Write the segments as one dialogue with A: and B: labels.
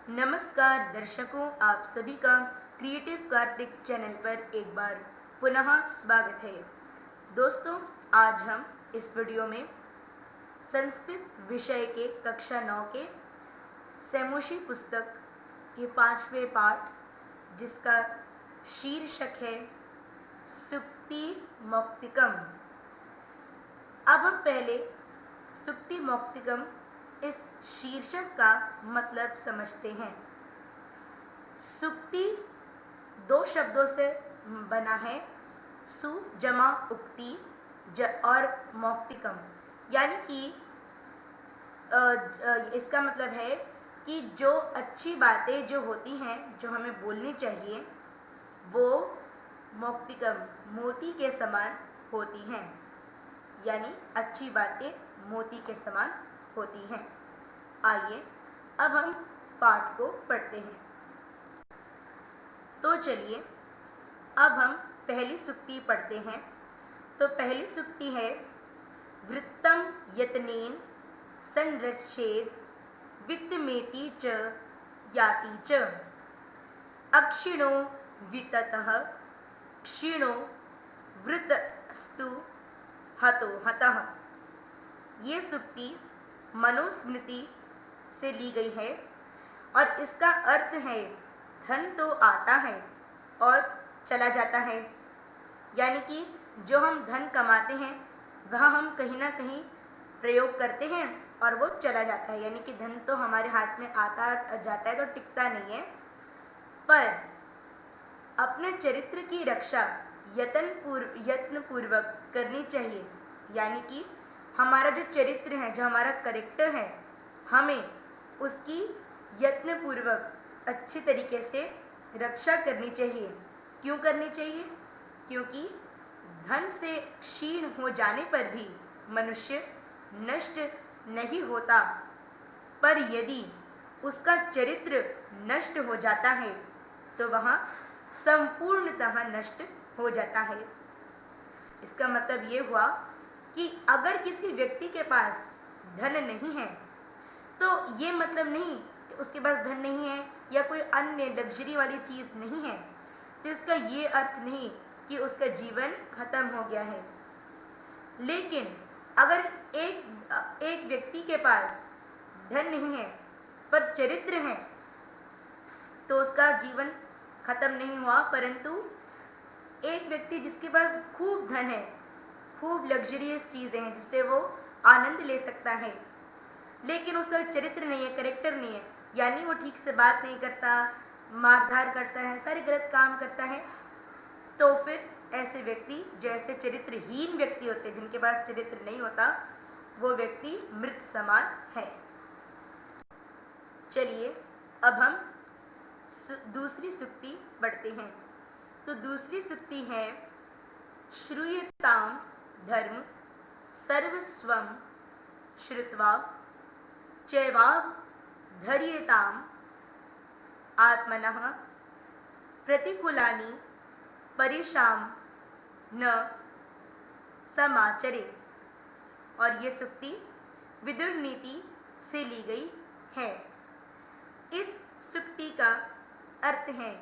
A: नमस्कार दर्शकों, आप सभी का क्रिएटिव कार्तिक चैनल पर एक बार पुनः स्वागत है। दोस्तों, आज हम इस वीडियो में संस्कृत विषय के कक्षा 9 के सैमोशी पुस्तक के 5वें पाठ, जिसका शीर्षक है सुक्ति मौक्तिकम। अब हम पहले सुक्ति मौक्तिकम इस शीर्षक का मतलब समझते हैं। सुक्ति दो शब्दों से बना है, सु जमा उक्ति और मौक्तिकम, यानी कि इसका मतलब है कि जो अच्छी बातें जो होती हैं, जो हमें बोलनी चाहिए, वो मौक्तिकम मोती के समान होती हैं, यानी अच्छी बातें मोती के समान होती हैं। आइए अब हम पाठ को पढ़ते हैं। तो चलिए अब हम पहली सुक्ति पढ़ते हैं। तो पहली सुक्ति है, वृत्तम यत्नेन संरक्षेद वित्तमेति च याति च अक्षिणो विततः क्षीणो वृत्तस्तु हतो हतः। ये सुक्ति मनुस्मृति से ली गई है और इसका अर्थ है, धन तो आता है और चला जाता है, यानी कि जो हम धन कमाते हैं वह हम कहीं ना कहीं प्रयोग करते हैं और वो चला जाता है, यानी कि धन तो हमारे हाथ में आता जाता है तो टिकता नहीं है। पर अपने चरित्र की रक्षा यत्न पूर्वक करनी चाहिए, यानी कि हमारा जो चरित्र है, जो हमारा कैरेक्टर है, हमें उसकी यत्न पूर्वक अच्छी तरीके से रक्षा करनी चाहिए। क्यों करनी चाहिए? क्योंकि धन से क्षीण हो जाने पर भी मनुष्य नष्ट नहीं होता, पर यदि उसका चरित्र नष्ट हो जाता है तो वह संपूर्णतः नष्ट हो जाता है। इसका मतलब ये हुआ कि अगर किसी व्यक्ति के पास धन नहीं है तो ये मतलब नहीं कि उसके पास धन नहीं है या कोई अन्य लग्जरी वाली चीज़ नहीं है, तो इसका ये अर्थ नहीं कि उसका जीवन खत्म हो गया है। लेकिन अगर एक व्यक्ति के पास धन नहीं है पर चरित्र है तो उसका जीवन खत्म नहीं हुआ, परंतु एक व्यक्ति जिसके पास खूब धन है, खूब लग्जरियस चीज़ें हैं जिससे वो आनंद ले सकता है, लेकिन उसका चरित्र नहीं है, कैरेक्टर नहीं है, यानी वो ठीक से बात नहीं करता, मारधार करता है, सारे गलत काम करता है, तो फिर ऐसे व्यक्ति, जैसे चरित्रहीन व्यक्ति होते हैं, जिनके पास चरित्र नहीं होता, वो व्यक्ति मृत समान है। चलिए अब हम दूसरी सुक्ति पढ़ते हैं। तो दूसरी सुक्ति है, श्रूयताम धर्म सर्वस्वं श्रुत्वा चैवावधर्यताम आत्मनः प्रतिकूलानि परेषां न समाचरेत्। और ये सुक्ति विदुर नीति से ली गई है। इस सुक्ति का अर्थ है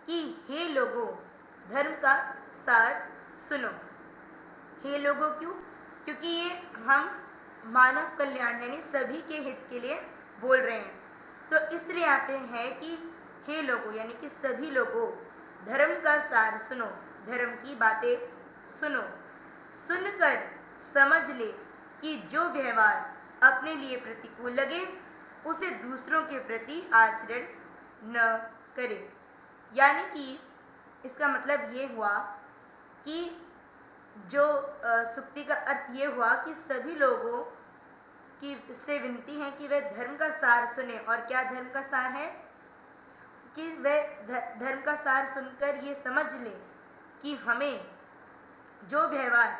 A: कि हे लोगों, धर्म का सार सुनो। हे लोगों क्यों? क्योंकि ये हम मानव कल्याण यानी सभी के हित के लिए बोल रहे हैं, तो इसलिए यहाँ पे है कि हे लोगों, यानी कि सभी लोगों, धर्म का सार सुनो, धर्म की बातें सुनो। सुनकर समझ ले कि जो व्यवहार अपने लिए प्रतिकूल लगे उसे दूसरों के प्रति आचरण न करे। यानी कि इसका मतलब ये हुआ कि जो सुक्ति का अर्थ ये हुआ कि सभी लोगों की से विनती है कि वे धर्म का सार सुने। और क्या धर्म का सार है? कि वे धर्म का सार सुनकर ये समझ ले कि हमें जो व्यवहार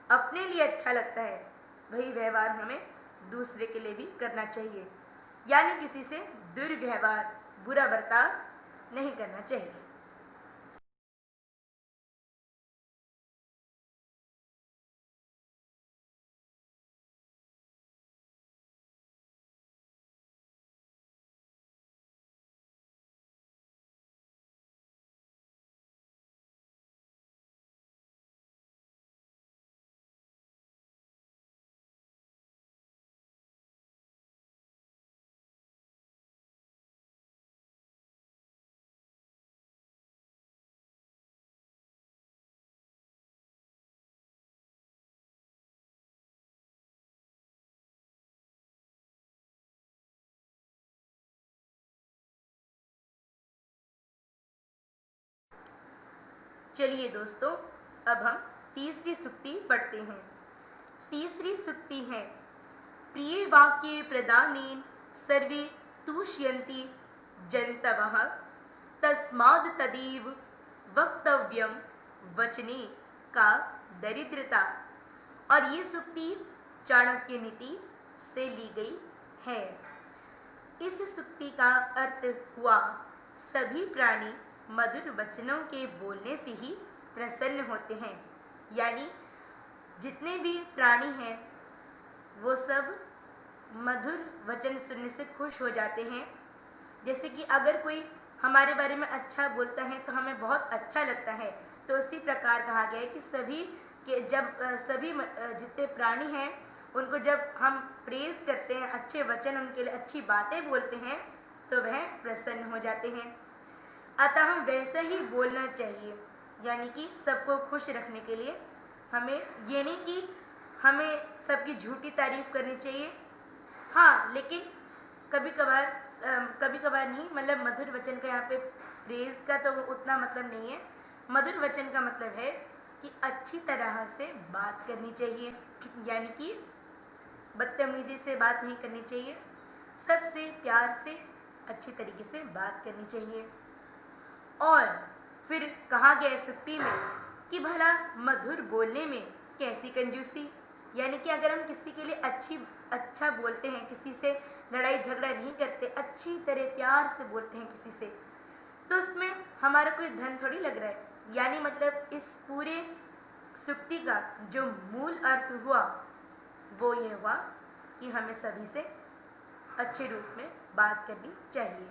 A: अपने लिए अच्छा लगता है वही व्यवहार हमें दूसरे के लिए भी करना चाहिए, यानी किसी से दुर्व्यवहार, बुरा बर्ताव नहीं करना चाहिए। चलिए दोस्तों, अब हम तीसरी सुक्ति पढ़ते हैं। तीसरी सुक्ति है, प्रिय वाक्ये प्रदानेन सर्वे तुष्यन्ति जन्तवः तस्माद् तदेव वक्तव्यम वचने का दरिद्रता। और ये सुक्ति चाणक्य नीति से ली गई है। इस सुक्ति का अर्थ हुआ, सभी प्राणी मधुर वचनों के बोलने से ही प्रसन्न होते हैं। यानी जितने भी प्राणी हैं वो सब मधुर वचन सुनने से खुश हो जाते हैं। जैसे कि अगर कोई हमारे बारे में अच्छा बोलता है तो हमें बहुत अच्छा लगता है। तो उसी प्रकार कहा गया है कि सभी जितने प्राणी हैं उनको जब हम प्रेज करते हैं, अच्छे वचन उनके लिए अच्छी बातें बोलते हैं तो वह प्रसन्न हो जाते हैं। अतः वैसा ही बोलना चाहिए, यानी कि सबको खुश रखने के लिए हमें ये नहीं कि हमें सबकी झूठी तारीफ करनी चाहिए। हाँ, लेकिन कभी कभार नहीं, मतलब मधुर वचन का यहाँ पे प्रेज का तो उतना मतलब नहीं है। मधुर वचन का मतलब है कि अच्छी तरह से बात करनी चाहिए, यानी कि बदतमीजी से बात नहीं करनी चाहिए, सबसे प्यार से अच्छी तरीके से बात करनी चाहिए। और फिर कहा गया सुक्ति में कि भला मधुर बोलने में कैसी कंजूसी, यानी कि अगर हम किसी के लिए अच्छा बोलते हैं, किसी से लड़ाई झगड़ा नहीं करते, अच्छी तरह प्यार से बोलते हैं किसी से, तो उसमें हमारा कोई धन थोड़ी लग रहा है। यानी मतलब इस पूरे सुक्ति का जो मूल अर्थ हुआ वो ये हुआ कि हमें सभी से अच्छे रूप में बात करनी चाहिए।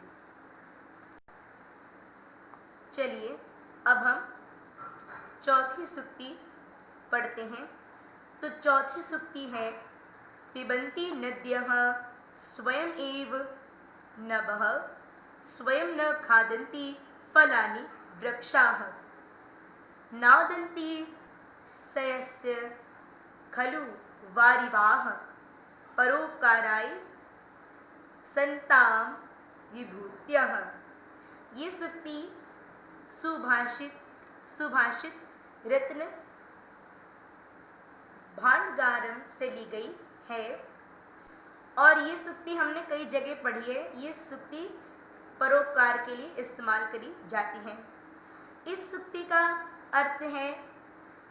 A: चलिए अब हम चौथी सुक्ति पढ़ते हैं। तो चौथी सुक्ति है, पिबन्ति नद्यः स्वयं एव नभः स्वयं न खादन्ति फलानि वृक्षाः नादन्ति सयस्य खलु वारिवाः परोपकाराय सन्तां विभूत्यः। ये सुक्ति सुभाषित रत्न भांडागारम से ली गई है और ये सुक्ति हमने कई जगह पढ़ी है। ये सुक्ति परोपकार के लिए इस्तेमाल करी जाती है। इस सुक्ति का अर्थ है,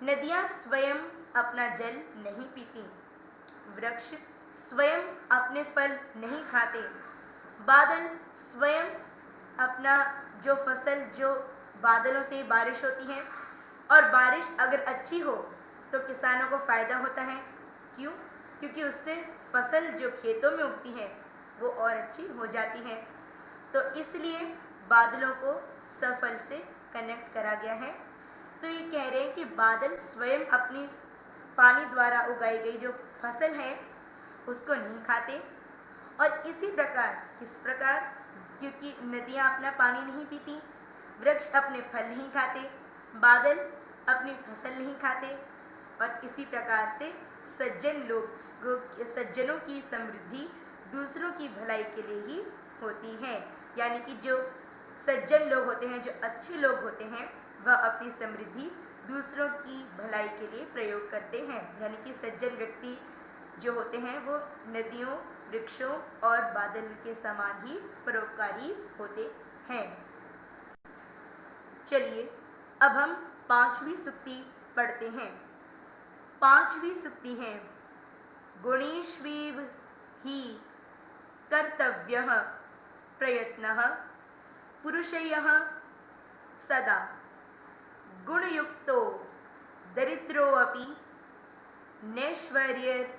A: नदियाँ स्वयं अपना जल नहीं पीती, वृक्ष स्वयं अपने फल नहीं खाते, बादल स्वयं अपना जो फसल, जो बादलों से बारिश होती है, और बारिश अगर अच्छी हो तो किसानों को फायदा होता है। क्यों? क्योंकि उससे फसल जो खेतों में उगती है वो और अच्छी हो जाती है। तो इसलिए बादलों को सफल से कनेक्ट करा गया है। तो ये कह रहे हैं कि बादल स्वयं अपनी पानी द्वारा उगाई गई जो फसल है उसको नहीं खाते। और इसी प्रकार, किस प्रकार? क्योंकि नदियाँ अपना पानी नहीं पीती, वृक्ष अपने फल नहीं खाते, बादल अपनी फसल नहीं खाते, और इसी प्रकार से सज्जनों की समृद्धि दूसरों की भलाई के लिए ही होती है। यानी कि जो सज्जन लोग होते हैं, जो अच्छे लोग होते हैं, वह अपनी समृद्धि दूसरों की भलाई के लिए प्रयोग करते हैं। यानी कि सज्जन व्यक्ति जो होते हैं वो नदियों, वृक्षों और बादल के समान ही परोपकारी होते हैं। चलिए अब हम पांचवी सुक्ति पढ़ते हैं। पांचवी सुक्ति है, गुणेष्वेव हि कर्तव्यः प्रयत्नः पुरुषयः सदा गुणयुक्तो दरिद्रोऽपि नैश्वर्यगुणैः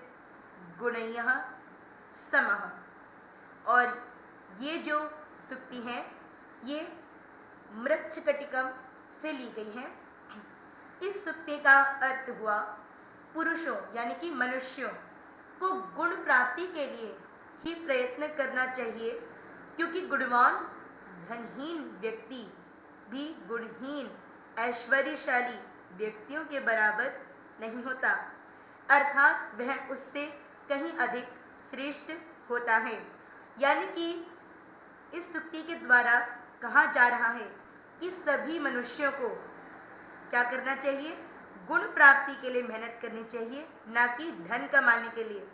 A: समः। और ये जो सुक्ति है ये मृच्छकटिकम से ली गई है। इस सुक्ति का अर्थ हुआ, पुरुषों यानी कि मनुष्यों को गुण प्राप्ति के लिए ही प्रयत्न करना चाहिए, क्योंकि गुणवान धनहीन व्यक्ति भी गुणहीन ऐश्वर्यशाली व्यक्तियों के बराबर नहीं होता, अर्थात वह उससे कहीं अधिक श्रेष्ठ होता है। यानी कि इस सुक्ति के द्वारा कहा जा रहा है कि सभी मनुष्यों को क्या करना चाहिए? गुण प्राप्ति के लिए मेहनत करनी चाहिए, ना कि धन कमाने के लिए।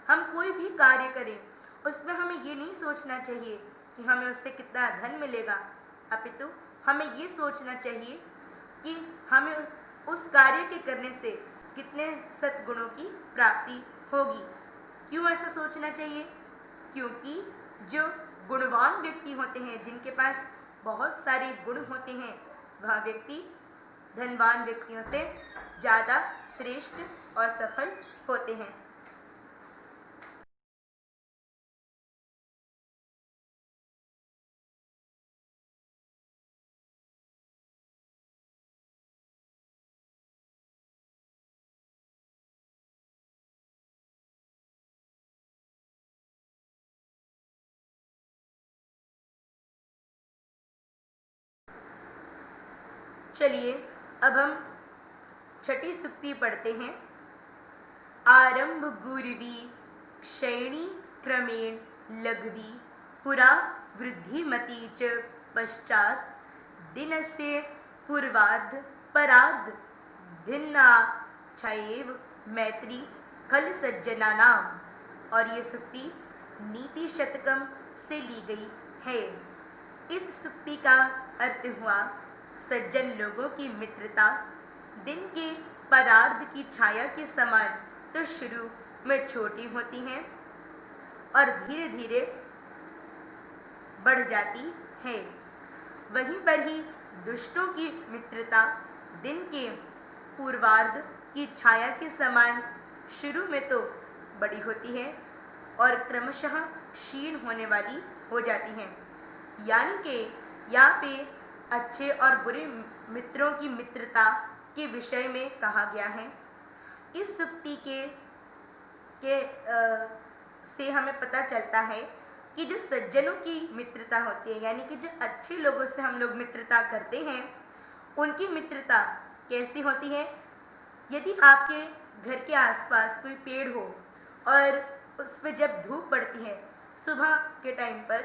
A: हम कोई भी कार्य करें उसमें हमें ये नहीं सोचना चाहिए कि हमें उससे कितना धन मिलेगा, अपितु हमें ये सोचना चाहिए कि हमें उस कार्य के करने से कितने सद्गुणों की प्राप्ति होगी। क्यों ऐसा सोचना चाहिए? क्योंकि जो गुणवान व्यक्ति होते हैं, जिनके पास बहुत सारे गुण होते हैं, वह व्यक्ति धनवान व्यक्तियों से ज़्यादा श्रेष्ठ और सफल होते हैं। चलिए अब हम छठी सुक्ति पढ़ते हैं। आरंभ गुरवी क्षयणी क्रमेण लघवी पुरा वृद्धिमती च पश्चात् दिनस्य पूर्वार्ध परार्ध भिन्ना छयेव मैत्री खल सज्जनानाम। और ये सुक्ति नीति शतकम से ली गई है। इस सुक्ति का अर्थ हुआ, सज्जन लोगों की मित्रता दिन के परार्ध की छाया के समान तो शुरू में छोटी होती है और धीरे धीरे बढ़ जाती है, वहीं पर ही दुष्टों की मित्रता दिन के पूर्वार्ध की छाया के समान शुरू में तो बड़ी होती है और क्रमशः क्षीण होने वाली हो जाती है। यानी कि यहाँ पे अच्छे और बुरे मित्रों की मित्रता के विषय में कहा गया है। इस सुक्ति से हमें पता चलता है कि जो सज्जनों की मित्रता होती है, यानी कि जो अच्छे लोगों से हम लोग मित्रता करते हैं, उनकी मित्रता कैसी होती है। यदि आपके घर के आसपास कोई पेड़ हो और उस पर जब धूप पड़ती है सुबह के टाइम पर,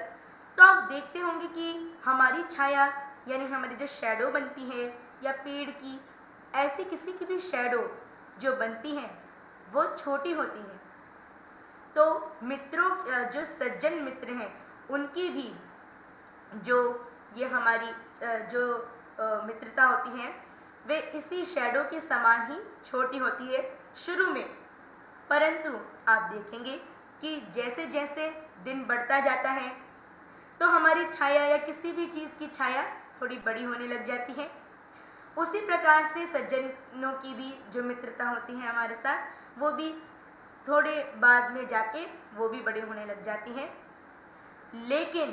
A: तो आप देखते होंगे कि हमारी छाया यानी हमारी जो शैडो बनती है या पेड़ की ऐसी किसी की भी शैडो जो बनती है वो छोटी होती है। तो मित्रों जो सज्जन मित्र हैं उनकी भी जो ये हमारी जो मित्रता होती है वे इसी शैडो के समान ही छोटी होती है शुरू में, परंतु आप देखेंगे कि जैसे जैसे दिन बढ़ता जाता है तो हमारी छाया या किसी भी चीज़ की छाया थोड़ी बड़ी होने लग जाती है। उसी प्रकार से सज्जनों की भी जो मित्रता होती है हमारे साथ, वो भी थोड़े बाद में जाके वो भी बड़े होने लग जाती हैं। लेकिन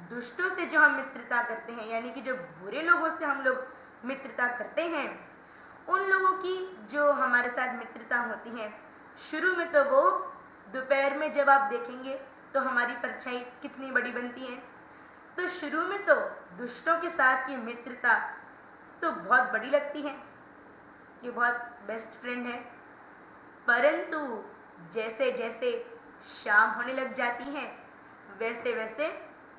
A: दुष्टों से जो हम मित्रता करते हैं, यानी कि जो बुरे लोगों से हम लोग मित्रता करते हैं, उन लोगों की जो हमारे साथ मित्रता होती है शुरू में तो वो दोपहर में जब आप देखेंगे तो हमारी परछाई कितनी बड़ी बनती है। तो शुरू में तो दुष्टों के साथ की मित्रता तो बहुत बड़ी लगती है, ये बहुत बेस्ट फ्रेंड है, परंतु जैसे जैसे शाम होने लग जाती है वैसे वैसे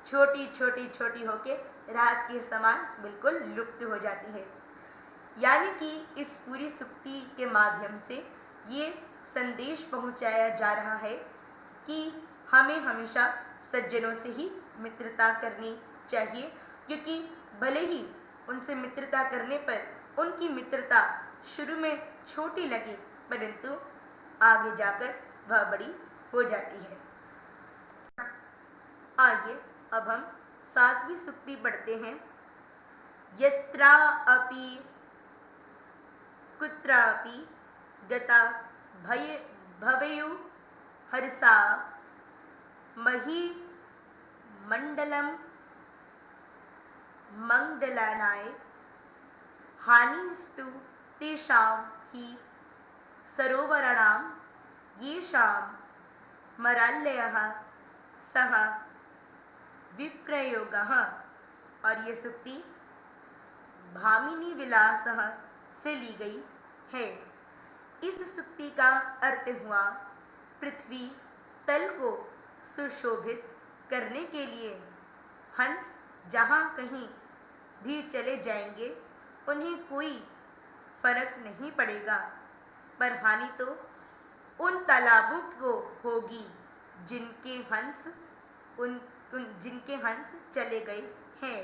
A: छोटी छोटी छोटी होके रात के समान बिल्कुल लुप्त हो जाती है। यानी कि इस पूरी सुक्ति के माध्यम से ये संदेश पहुंचाया जा रहा है कि हमें हमेशा सज्जनों से ही मित्रता करनी चाहिए, क्योंकि भले ही उनसे मित्रता करने पर उनकी मित्रता शुरू में छोटी लगे, परंतु आगे जाकर वह बड़ी हो जाती है। आइए अब हम 7वीं सुक्ति पढ़ते हैं। यत्रा अपि कुत्रापि गता भवेयु हर्षा मही मंडलम मंगलानाय हानिस्तु तेषां हि सरोवराणां येषां मरालयः सः विप्रयोगः। और ये सुक्ति भामिनी विलासः से ली गई है। इस सुक्ति का अर्थ हुआ, पृथ्वी तल को सुशोभित करने के लिए हंस जहाँ कहीं भी चले जाएंगे उन्हें कोई फर्क नहीं पड़ेगा, पर हानि तो उन तालाबों को होगी जिनके हंस जिनके हंस चले गए हैं।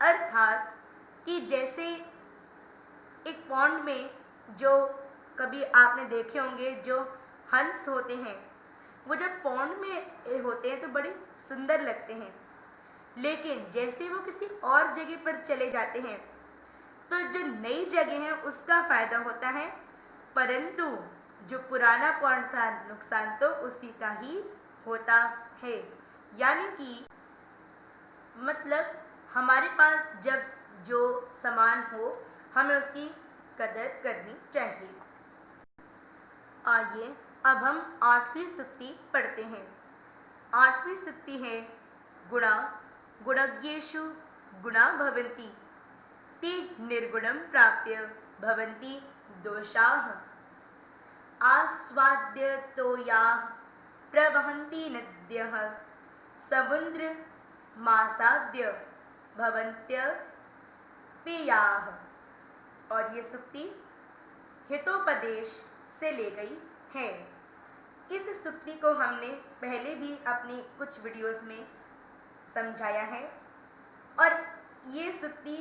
A: अर्थात कि जैसे एक पॉन्ड में जो कभी आपने देखे होंगे जो हंस होते हैं, वो जब पॉन्ड में होते हैं तो बड़े सुंदर लगते हैं, लेकिन जैसे वो किसी और जगह पर चले जाते हैं तो जो नई जगह है उसका फायदा होता है, परंतु जो पुराना पॉन्ड था नुकसान तो उसी का ही होता है। यानी कि मतलब हमारे पास जब जो सामान हो हमें उसकी कदर करनी चाहिए। आइए अब हम 8वीं सूक्ति पढ़ते हैं। 8वीं सूक्ति है गुणा गुणज्ञेषु गुणा भवन्ति ते निर्गुणं प्राप्य भवन्ति दोषाः आस्वाद्यतो याः प्रवहन्ति नद्यः समुद्रमासाद्य भवन्त्यपेयाः। और ये सूक्ति हितोपदेश से ले गई है। इस सूक्ति को हमने पहले भी अपनी कुछ वीडियोस में समझाया है और ये सूक्ति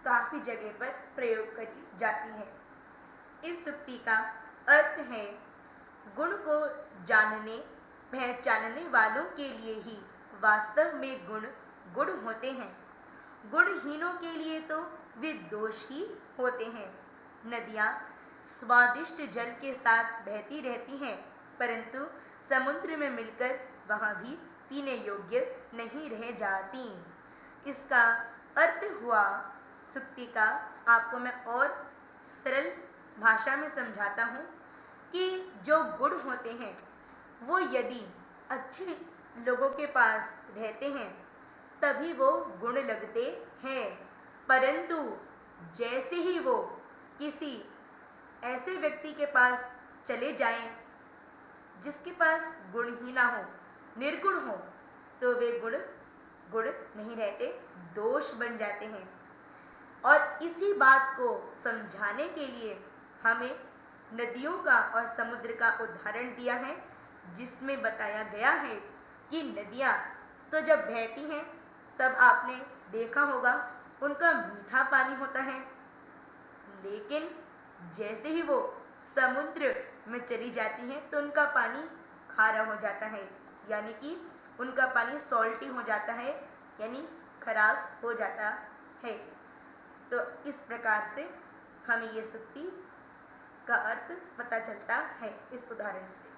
A: काफ़ी जगह पर प्रयोग करी जाती है। इस सूक्ति का अर्थ है गुण को जानने पहचानने वालों के लिए ही वास्तव में गुण गुण होते हैं, गुणहीनों के लिए तो वे दोष ही होते हैं। नदियाँ स्वादिष्ट जल के साथ बहती रहती हैं, परंतु समुद्र में मिलकर वहाँ भी पीने योग्य नहीं रह जाती। इसका अर्थ हुआ सूक्ति का, आपको मैं और सरल भाषा में समझाता हूँ कि जो गुण होते हैं वो यदि अच्छे लोगों के पास रहते हैं तभी वो गुण लगते हैं, परंतु जैसे ही वो किसी ऐसे व्यक्ति के पास चले जाएं जिसके पास गुण ही ना हो, निर्गुण हो, तो वे गुण गुण नहीं रहते, दोष बन जाते हैं। और इसी बात को समझाने के लिए हमें नदियों का और समुद्र का उदाहरण दिया है, जिसमें बताया गया है कि नदियाँ तो जब बहती हैं तब आपने देखा होगा उनका मीठा पानी होता है, लेकिन जैसे ही वो समुद्र में चली जाती हैं तो उनका पानी खारा हो जाता है, यानी कि उनका पानी सॉल्टी हो जाता है, यानी खराब हो जाता है। तो इस प्रकार से हमें ये सूक्ति का अर्थ पता चलता है इस उदाहरण से।